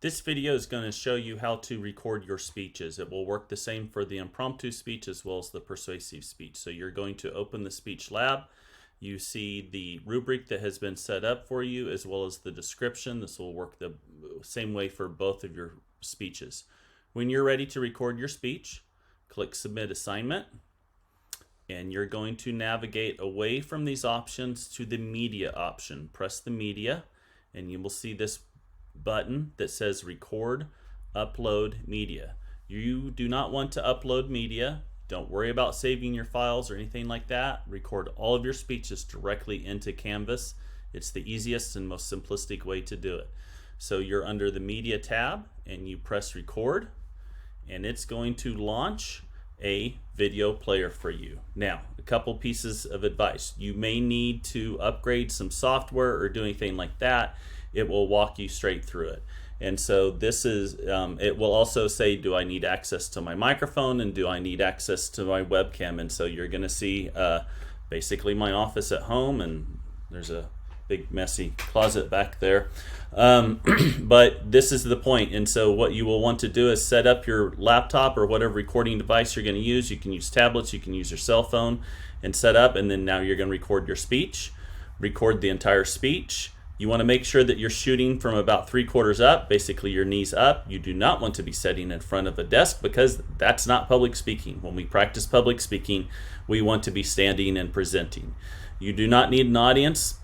This video is going to show you how to record your speeches. It will work the same for the impromptu speech as well as the persuasive speech. So you're going to open the Speech Lab. You see the rubric that has been set up for you as well as the description. This will work the same way for both of your speeches. When you're ready to record your speech, click Submit Assignment. And you're going to navigate away from these options to the Media option. Press the Media and you will see this button that says Record, Upload Media. You do not want to upload media. Don't worry about saving your files or anything like that. Record all of your speeches directly into Canvas. It's the easiest and most simplistic way to do it. So you're under the Media tab and you press Record, and it's going to launch a video player for you. Now, a couple pieces of advice. You may need to upgrade some software or do anything like that. It will walk you straight through it. And so this is, it will also say, do I need access to my microphone and do I need access to my webcam? And so you're gonna see basically my office at home, and there's a big messy closet back there. But this is the point. And so what you will want to do is set up your laptop or whatever recording device you're gonna use. You can use tablets, you can use your cell phone and set up, and then now you're gonna record your speech, record the entire speech. You want to make sure that you're shooting from about 3/4 up, basically your knees up. You do not want to be sitting in front of a desk because that's not public speaking. When we practice public speaking, we want to be standing and presenting. You do not need an audience.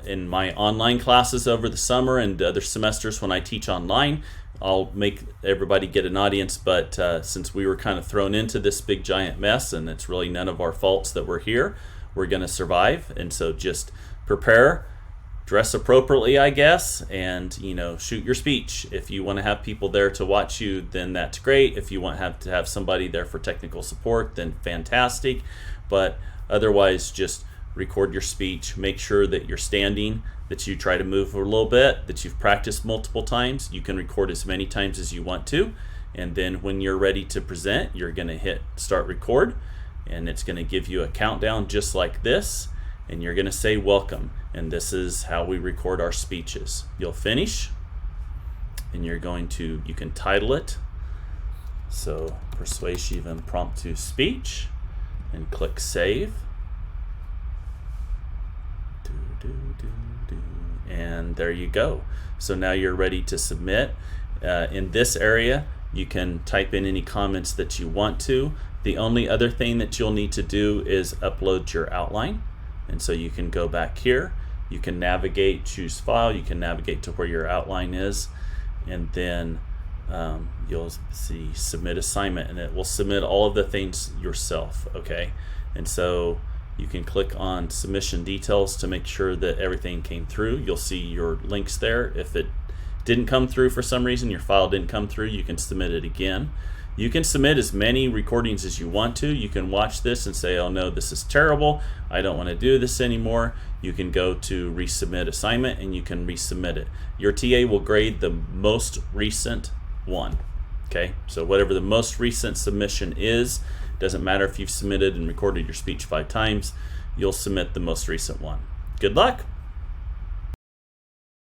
In my online classes over the summer and other semesters when I teach online, I'll make everybody get an audience, but since we were kind of thrown into this big giant mess and it's really none of our faults that we're here, we're going to survive. And so just prepare, dress appropriately, I guess, and shoot your speech. If you want to have people there to watch you, then that's great. If you want to have somebody there for technical support, then fantastic. But otherwise, just record your speech. Make sure that you're standing, that you try to move a little bit, that you've practiced multiple times. You can record as many times as you want to, and then when you're ready to present, you're going to hit Start Record, and it's going to give you a countdown just like this, and you're going to say welcome. And this is how we record our speeches. You'll finish, and you can title it, so Persuasive Impromptu Speech, and click Save. And there you go. So now you're ready to submit. In this area, you can type in any comments that you want to. The only other thing that you'll need to do is upload your outline. And so you can go back here, you can navigate, choose file, you can navigate to where your outline is, and then you'll see submit assignment, and it will submit all of the things yourself, okay? And so you can click on submission details to make sure that everything came through. You'll see your links there. If it didn't come through for some reason, your file didn't come through, you can submit it again. You can submit as many recordings as you want to. You can watch this and say, oh no, this is terrible, I don't want to do this anymore. You can go to resubmit assignment and you can resubmit it. Your TA will grade the most recent one. Okay, so whatever the most recent submission is, doesn't matter if you've submitted and recorded your speech 5 times, you'll submit the most recent one. Good luck.